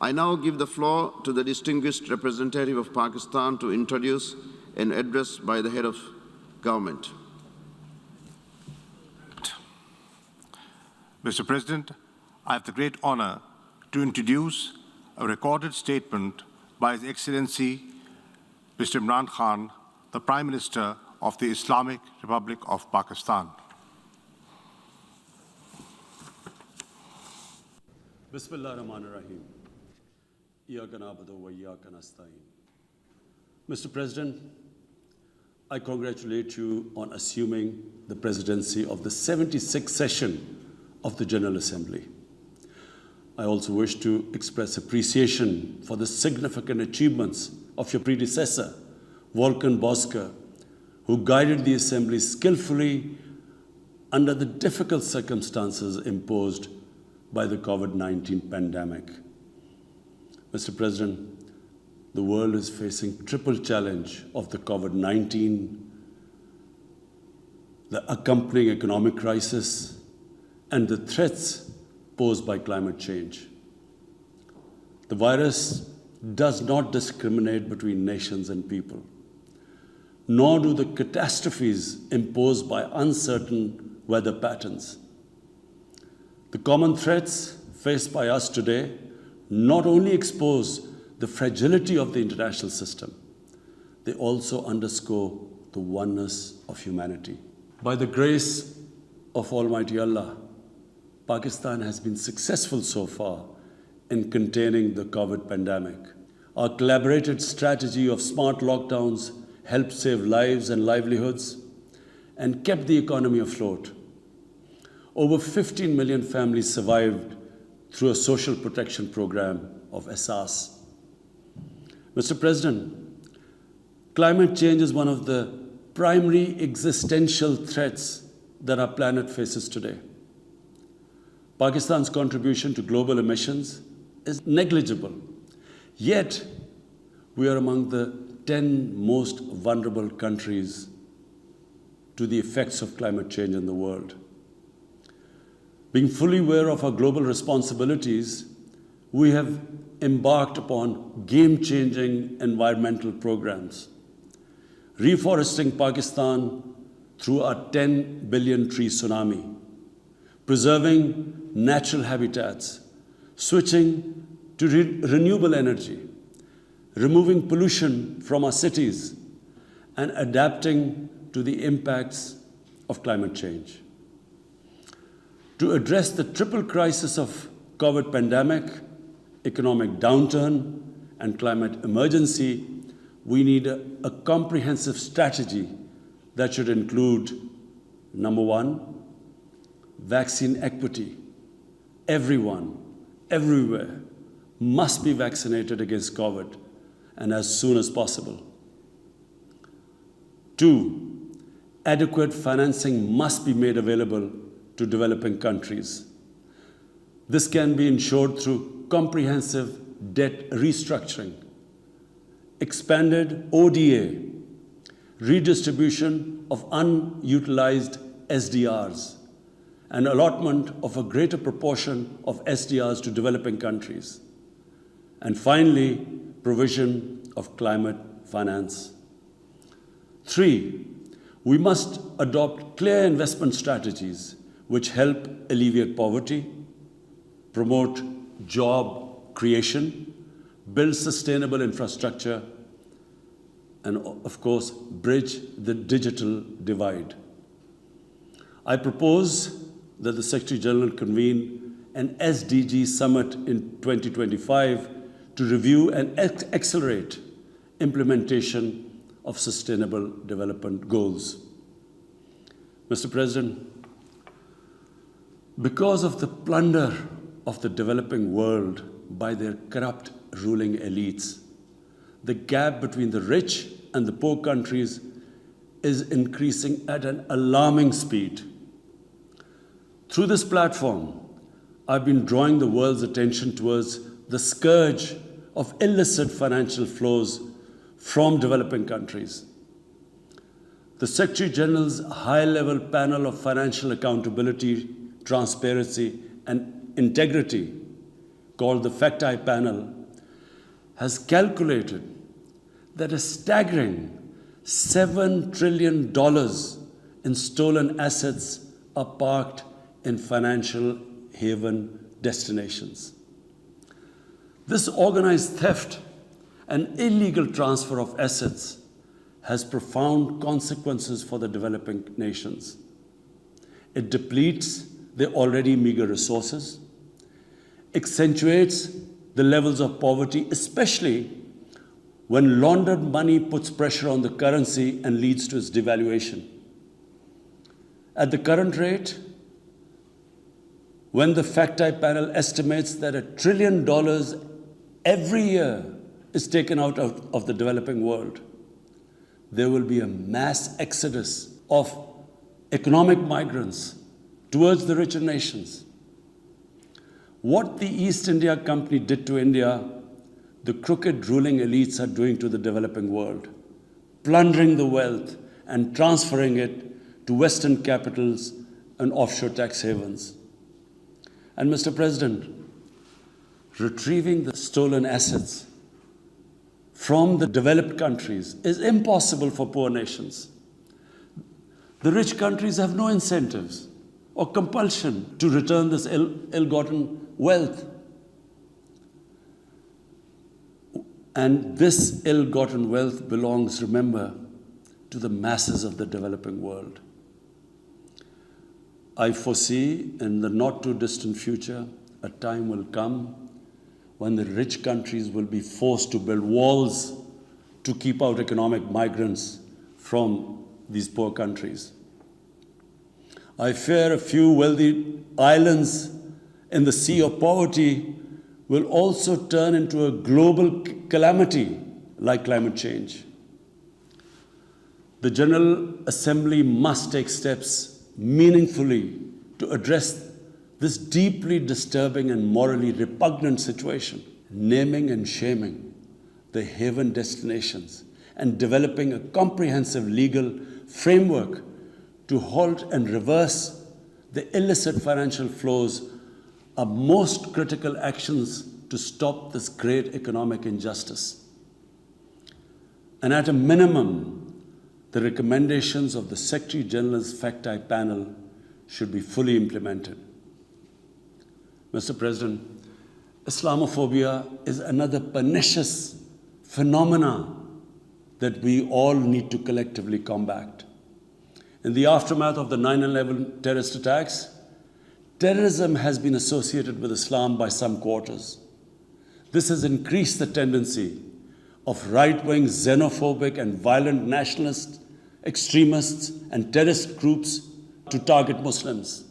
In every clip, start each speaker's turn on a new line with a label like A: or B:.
A: I now give the floor to the distinguished representative of Pakistan to introduce an address by the head of government.
B: Mr. President, I have the great honor to introduce a recorded statement by His Excellency Mr. Imran Khan, the Prime Minister of the Islamic Republic of Pakistan.
C: Bismillah ar-Rahman ar-Rahim. Iyaka na'budu wa iyaka nasta'in. Mr. President, I congratulate you on assuming the presidency of the 76th session of the General Assembly. I also wish to express appreciation for the significant achievements of your predecessor, Volkan Bozkır, who guided the Assembly skillfully under the difficult circumstances imposed by the COVID-19 pandemic. Mr. President, the world is facing triple challenge of the COVID-19, the accompanying economic crisis, and the threats posed by climate change. The virus does not discriminate between nations and people, nor do the catastrophes imposed by uncertain weather patterns. The common threats faced by us today not only expose the fragility of the international system, they also underscore the oneness of humanity. By the grace of Almighty Allah, Pakistan has been successful so far in containing the COVID pandemic. Our collaborated strategy of smart lockdowns helped save lives and livelihoods and kept the economy afloat. Over 15 million families survived through a social protection program of Ehsaas. Mr. President, climate change is one of the primary existential threats that our planet faces today. Pakistan's contribution to global emissions is negligible, yet we are among the 10 most vulnerable countries to the effects of climate change in the world. Being fully aware of our global responsibilities, we have embarked upon game-changing environmental programs, reforesting Pakistan through our 10 billion tree tsunami, preserving natural habitats, switching to renewable energy, removing pollution from our cities, and adapting to the impacts of climate change. To address the triple crisis of COVID pandemic, economic downturn, and climate emergency, we need a comprehensive strategy that should include, number one, vaccine equity. Everyone, everywhere, must be vaccinated against COVID, and as soon as possible. Two, adequate financing must be made available to developing countries. This can be ensured through comprehensive debt restructuring, expanded ODA, redistribution of unutilized SDRs, and allotment of a greater proportion of SDRs to developing countries. And finally, provision of climate finance. Three, we must adopt clear investment strategies which help alleviate poverty, promote job creation, build sustainable infrastructure, and of course, bridge the digital divide. I propose that the Secretary General convene an SDG summit in 2025 to review and accelerate implementation of sustainable development goals. Mr. President, because of the plunder of the developing world by their corrupt ruling elites, the gap between the rich and the poor countries is increasing at an alarming speed. Through this platform, I've been drawing the world's attention towards the scourge of illicit financial flows from developing countries. The Secretary General's high-level panel of financial accountability, transparency, and integrity called the FACTI panel, has calculated that a staggering $7 trillion in stolen assets are parked in financial haven destinations. This organized theft and illegal transfer of assets has profound consequences for the developing nations. It depletes their already meager resources, accentuates the levels of poverty, especially when laundered money puts pressure on the currency and leads to its devaluation. At the current rate, when the FACTI panel estimates that $1 trillion every year is taken out of the developing world, there will be a mass exodus of economic migrants towards the richer nations. What the East India Company did to India, the crooked ruling elites are doing to the developing world, plundering the wealth and transferring it to Western capitals and offshore tax havens. And Mr. President, retrieving the stolen assets from the developed countries is impossible for poor nations. The rich countries have no incentives or compulsion to return this ill-gotten wealth. And this ill-gotten wealth belongs, remember, to the masses of the developing world. I foresee in the not-too-distant future, a time will come when the rich countries will be forced to build walls to keep out economic migrants from these poor countries. I fear a few wealthy islands in the sea of poverty will also turn into a global calamity like climate change. The General Assembly must take steps meaningfully to address this deeply disturbing and morally repugnant situation, naming and shaming the haven destinations and developing a comprehensive legal framework to halt and reverse the illicit financial flows are most critical actions to stop this great economic injustice. And at a minimum, the recommendations of the Secretary General's FACTI panel should be fully implemented. Mr. President, Islamophobia is another pernicious phenomenon that we all need to collectively combat. In the aftermath of the 9/11 terrorist attacks, terrorism has been associated with Islam by some quarters. This has increased the tendency of right-wing, xenophobic, and violent nationalist, extremists, and terrorist groups to target Muslims.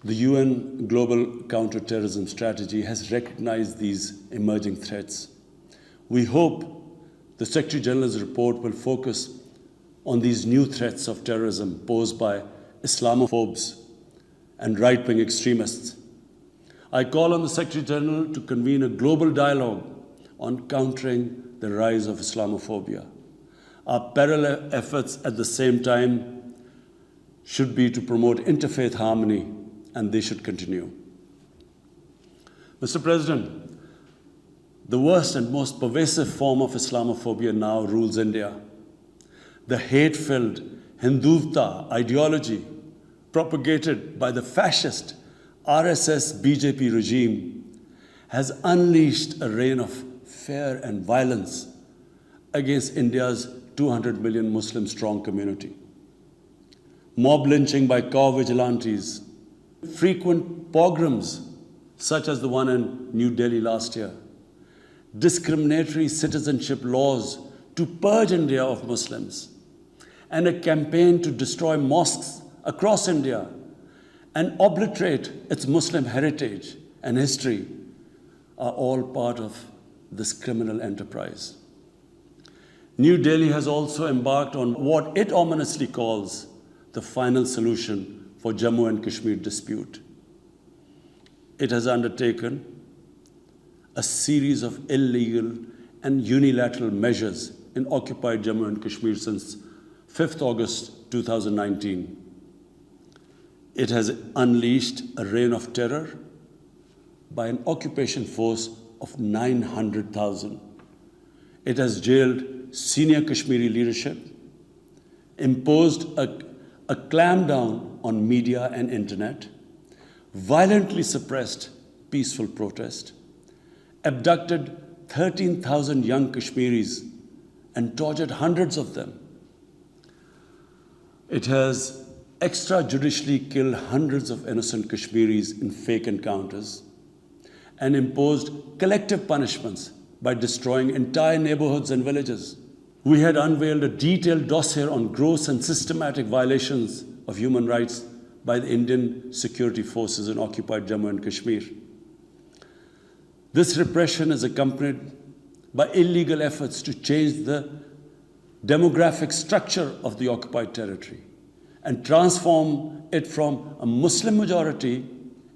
C: The UN Global Counterterrorism Strategy has recognized these emerging threats. We hope the Secretary General's report will focus on these new threats of terrorism posed by Islamophobes and right-wing extremists. I call on the Secretary General to convene a global dialogue on countering the rise of Islamophobia. Our parallel efforts at the same time should be to promote interfaith harmony, and they should continue. Mr. President, the worst and most pervasive form of Islamophobia now rules India. The hate-filled Hindutva ideology propagated by the fascist RSS BJP regime has unleashed a reign of fear and violence against India's 200 million Muslim-strong community. Mob lynching by cow vigilantes, frequent pogroms such as the one in New Delhi last year, discriminatory citizenship laws to purge India of Muslims, and a campaign to destroy mosques across India and obliterate its Muslim heritage and history are all part of this criminal enterprise. New Delhi has also embarked on what it ominously calls the final solution for Jammu and Kashmir dispute. It has undertaken a series of illegal and unilateral measures in occupied Jammu and Kashmir since 5th August 2019. It has unleashed a reign of terror, by an occupation force of 900,000. It has jailed senior Kashmiri leadership, imposed a clampdown on media and internet, violently suppressed peaceful protest, abducted 13,000 young Kashmiris and tortured hundreds of them. It has extrajudicially killed hundreds of innocent Kashmiris in fake encounters and imposed collective punishments by destroying entire neighborhoods and villages. We had unveiled a detailed dossier on gross and systematic violations of human rights by the Indian security forces in occupied Jammu and Kashmir. This repression is accompanied by illegal efforts to change the demographic structure of the occupied territory and transform it from a Muslim majority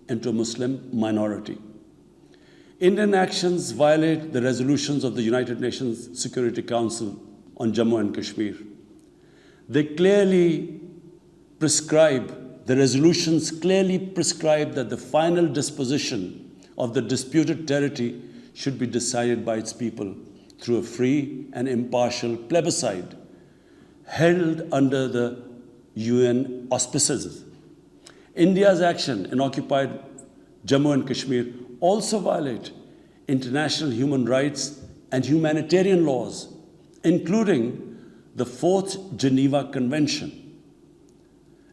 C: into a Muslim minority. Indian actions violate the resolutions of the United Nations Security Council on Jammu and Kashmir. The resolutions clearly prescribe that the final disposition of the disputed territory should be decided by its people through a free and impartial plebiscite held under the UN auspices. India's action in occupied Jammu and Kashmir also violate international human rights and humanitarian laws, including the Fourth Geneva Convention,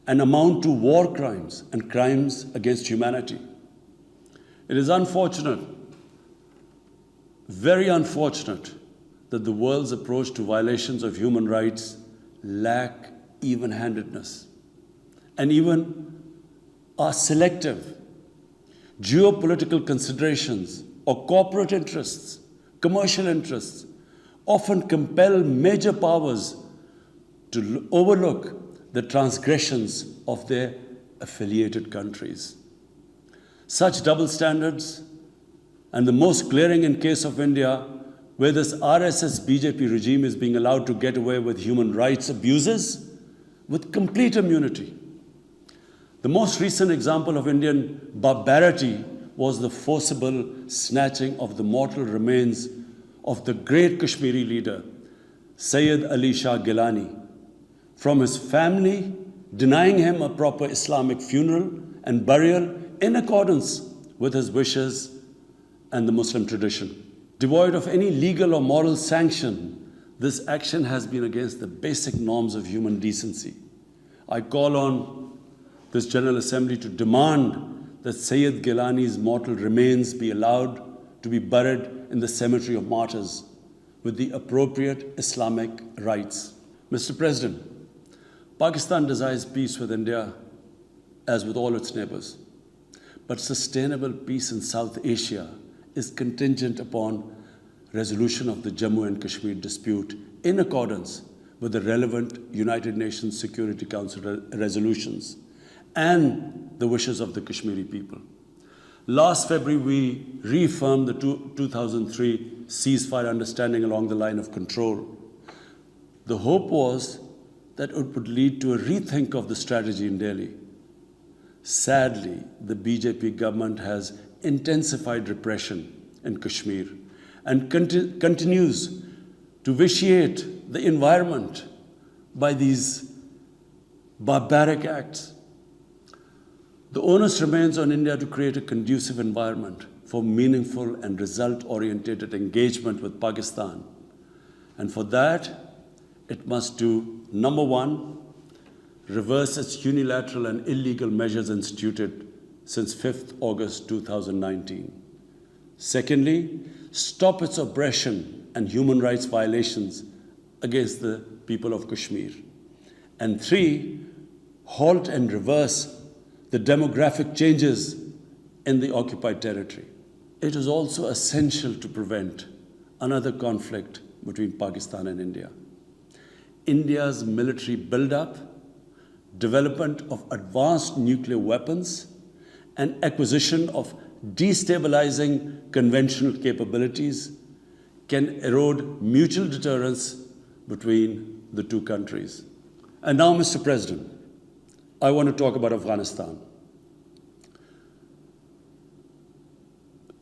C: and amount to war crimes and crimes against humanity. It is unfortunate, very unfortunate, that the world's approach to violations of human rights lack even-handedness and even are selective. Geopolitical considerations or corporate interests, commercial interests, often compel major powers to overlook the transgressions of their affiliated countries. Such double standards, and the most glaring in case of India, where this RSS-BJP regime is being allowed to get away with human rights abuses with complete immunity. The most recent example of Indian barbarity was the forcible snatching of the mortal remains of the great Kashmiri leader, Sayyid Ali Shah Gilani, from his family, denying him a proper Islamic funeral and burial in accordance with his wishes and the Muslim tradition. Devoid of any legal or moral sanction, this action has been against the basic norms of human decency. I call on this General Assembly to demand that Sayyid Gilani's mortal remains be allowed to be buried in the cemetery of martyrs with the appropriate Islamic rites. Mr. President, Pakistan desires peace with India as with all its neighbors. But sustainable peace in South Asia is contingent upon resolution of the Jammu and Kashmir dispute in accordance with the relevant United Nations Security Council resolutions and the wishes of the Kashmiri people. Last February, we reaffirmed the 2003 ceasefire understanding along the line of control. The hope was that it would lead to a rethink of the strategy in Delhi. Sadly, the BJP government has intensified repression in Kashmir and continues to vitiate the environment by these barbaric acts. The onus remains on India to create a conducive environment for meaningful and result-oriented engagement with Pakistan. And for that, it must do, number one, reverse its unilateral and illegal measures instituted since 5th August 2019. Secondly, stop its oppression and human rights violations against the people of Kashmir. And three, halt and reverse the demographic changes in the occupied territory. It is also essential to prevent another conflict between Pakistan and India. India's military buildup, development of advanced nuclear weapons, and acquisition of destabilizing conventional capabilities can erode mutual deterrence between the two countries. And now, Mr. President, I want to talk about Afghanistan.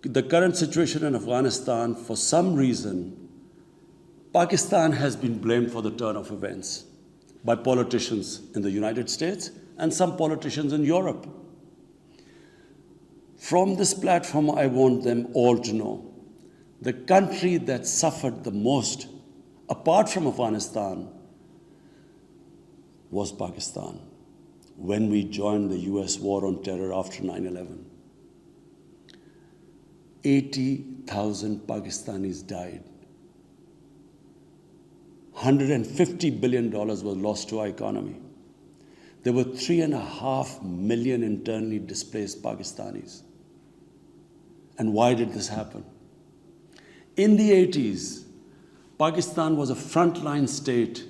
C: the current situation in Afghanistan, for some reason, Pakistan has been blamed for the turn of events by politicians in the United States and some politicians in Europe. From this platform, I want them all to know the country that suffered the most, apart from Afghanistan, was Pakistan when we joined the US war on terror after 9/11. 80,000 Pakistanis died. $150 billion was lost to our economy. There were 3.5 million internally displaced Pakistanis. And why did this happen? In the 80s, Pakistan was a frontline state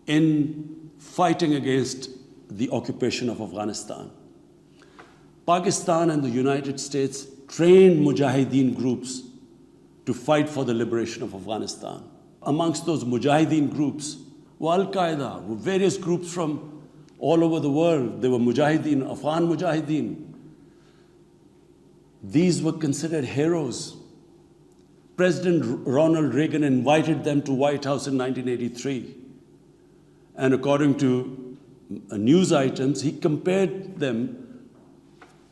C: in fighting against the occupation of Afghanistan. Pakistan and the United States trained mujahideen groups to fight for the liberation of Afghanistan. Amongst those mujahideen groups were Al-Qaeda, were various groups from all over the world. There were mujahideen, Afghan mujahideen. These were considered heroes. President Ronald Reagan invited them to White House in 1983. And according to news items, he compared them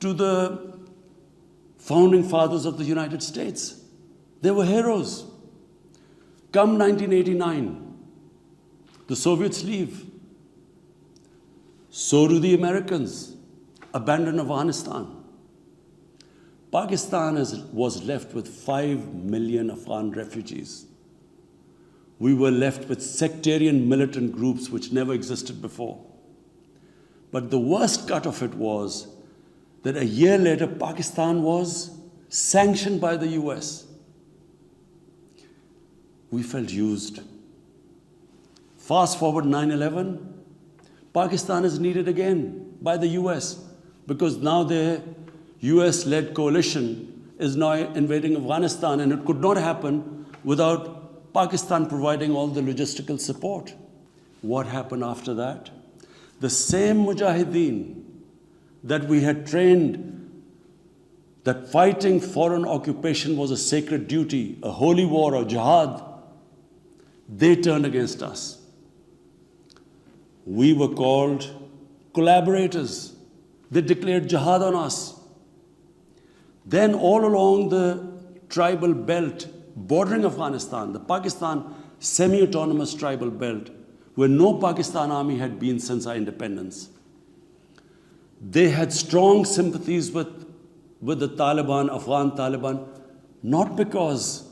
C: to the founding fathers of the United States. They were heroes. Come 1989, the Soviets leave. So do the Americans, abandon Afghanistan. Pakistan was left with 5 million Afghan refugees. We were left with sectarian militant groups which never existed before. But the worst cut of it was that a year later, Pakistan was sanctioned by the US. We felt used. Fast forward 9/11, Pakistan is needed again by the US because now their US-led coalition is now invading Afghanistan, and it could not happen without Pakistan providing all the logistical support. What happened after that? The same mujahideen that we had trained that fighting foreign occupation was a sacred duty, a holy war or jihad, they turned against us. We were called collaborators. They declared jihad on us. Then all along the tribal belt bordering Afghanistan, the Pakistan semi-autonomous tribal belt, where no Pakistan army had been since our independence, they had strong sympathies with the Taliban, Afghan Taliban, not because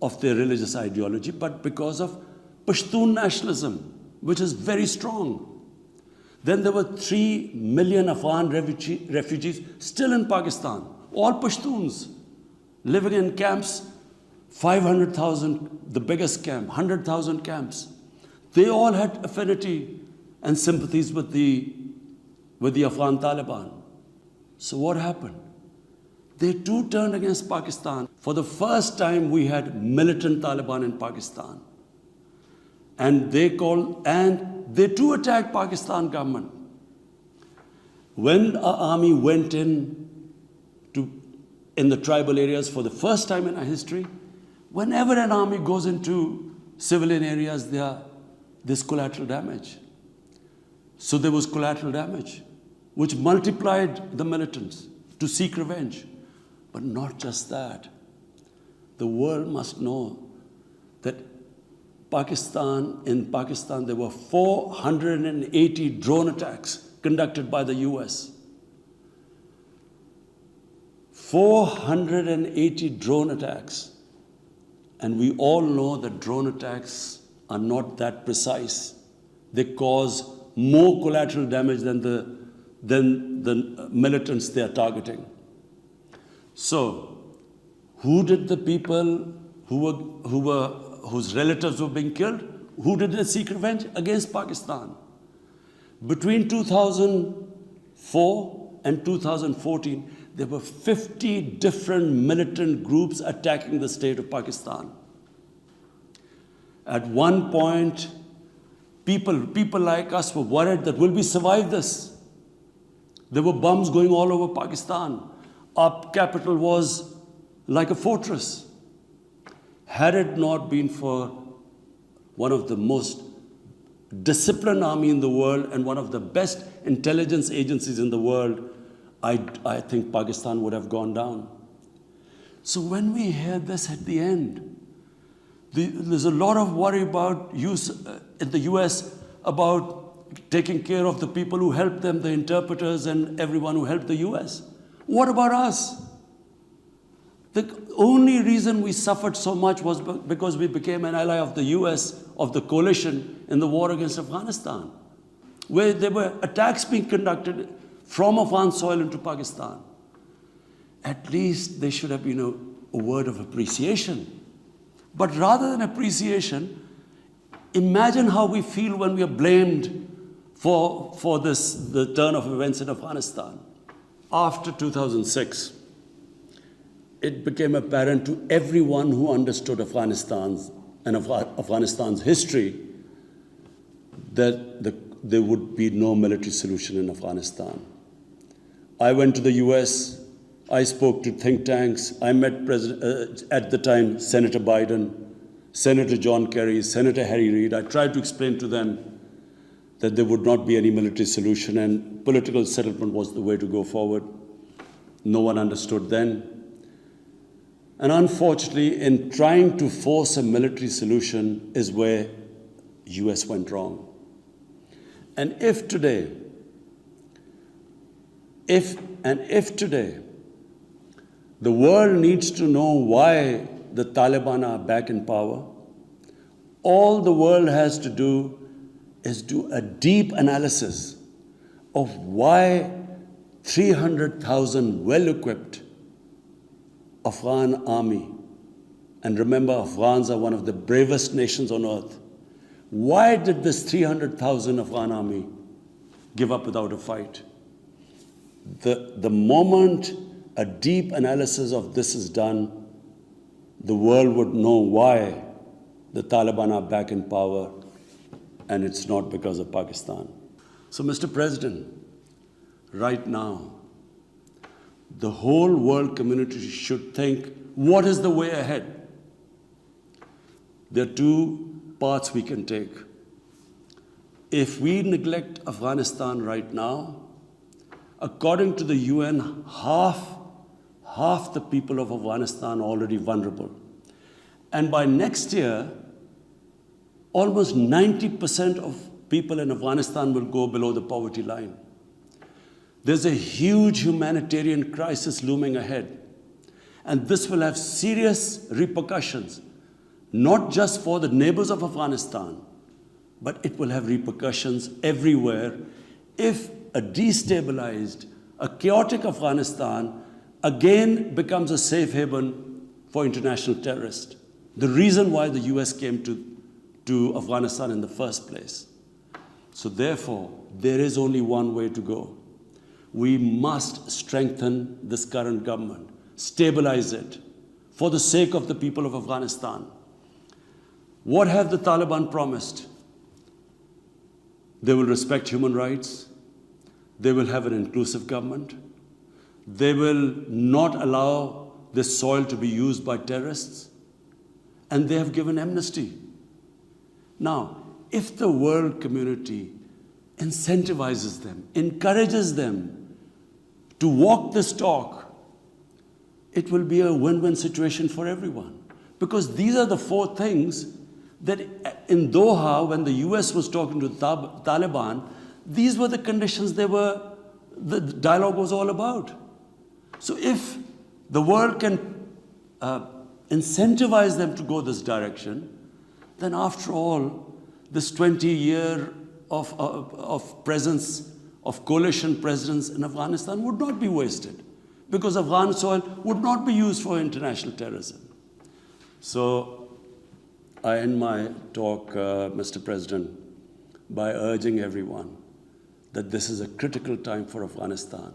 C: of their religious ideology, but because of Pashtun nationalism, which is very strong. Then there were 3 million Afghan refugees still in Pakistan, all Pashtuns, living in camps, 500,000, the biggest camp, 100,000 camps. They all had affinity and sympathies with the Afghan Taliban. So what happened? They too turned against Pakistan. For the first time, we had militant Taliban in Pakistan. And they too attacked Pakistan government. When our army went in the tribal areas for the first time in our history, whenever an army goes into civilian areas, there's collateral damage. So there was collateral damage, which multiplied the militants to seek revenge. But not just that. The world must know that in Pakistan, there were 480 drone attacks conducted by the US. 480 drone attacks. And we all know that drone attacks are not that precise. They cause more collateral damage than the militants they are targeting. So, who did the people whose relatives were being killed? Who did they seek revenge? Against Pakistan. Between 2004 and 2014, there were 50 different militant groups attacking the state of Pakistan. At one point, people like us were worried that will we survive this? There were bombs going all over Pakistan. Our capital was like a fortress. Had it not been for one of the most disciplined army in the world and one of the best intelligence agencies in the world, I think Pakistan would have gone down. So when we hear this at the end, there's a lot of worry about in the US about taking care of the people who helped them, the interpreters and everyone who helped the US. What about us? The only reason we suffered so much was because we became an ally of the US, of the coalition in the war against Afghanistan, where there were attacks being conducted from Afghan soil into Pakistan. At least there should have been a word of appreciation. But rather than appreciation, imagine how we feel when we are blamed for the turn of events in Afghanistan. After 2006, it became apparent to everyone who understood Afghanistan's history that there would be no military solution in Afghanistan. I went to the US, I spoke to think tanks, I met at the time Senator Biden, Senator John Kerry, Senator Harry Reid. I tried to explain to them that there would not be any military solution and political settlement was the way to go forward. No one understood then. And unfortunately, in trying to force a military solution is where US went wrong. And if today, the world needs to know why the Taliban are back in power, all the world has to do is do a deep analysis of why 300,000 well-equipped Afghan army, and remember, Afghans are one of the bravest nations on earth. Why did this 300,000 Afghan army give up without a fight? The moment a deep analysis of this is done, the world would know why the Taliban are back in power, and it's not because of Pakistan. So, Mr. President, right now, the whole world community should think, what is the way ahead? There are two paths we can take. If we neglect Afghanistan right now, according to the UN, half the people of Afghanistan are already vulnerable. And by next year, almost 90% of people in Afghanistan will go below the poverty line. There's a huge humanitarian crisis looming ahead. And this will have serious repercussions, not just for the neighbors of Afghanistan, but it will have repercussions everywhere if a destabilized, a chaotic Afghanistan again becomes a safe haven for international terrorists. The reason why the US came to Afghanistan in the first place. So therefore, there is only one way to go. We must strengthen this current government, stabilize it, for the sake of the people of Afghanistan. What have the Taliban promised? They will respect human rights. They will have an inclusive government. They will not allow this soil to be used by terrorists. And they have given amnesty. Now, if the world community incentivizes them, encourages them to walk this talk, it will be a win-win situation for everyone. Because these are the four things that in Doha, when the US was talking to the Taliban, these were the conditions the dialogue was all about. So if the world can incentivize them to go this direction, then after all, this 20-year of presence, of coalition presence in Afghanistan would not be wasted, because Afghan soil would not be used for international terrorism. So I end my talk, Mr. President, by urging everyone that this is a critical time for Afghanistan.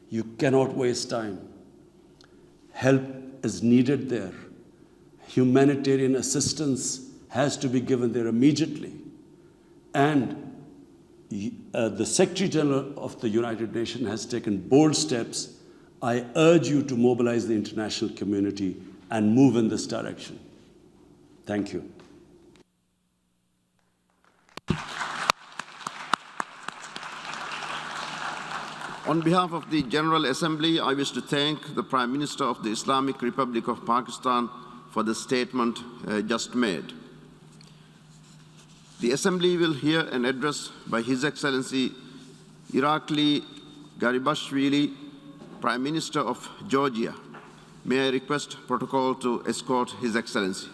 C: You cannot waste time. Help is needed there. Humanitarian assistance has to be given there immediately. And the Secretary General of the United Nations has taken bold steps I urge you to mobilize the international community and move in this direction. Thank you.
A: On behalf of the General Assembly, I wish to thank the Prime Minister of the Islamic Republic of Pakistan for the statement just made. The Assembly will hear an address by His Excellency Irakli Garibashvili, Prime Minister of Georgia. May I request protocol to escort His Excellency.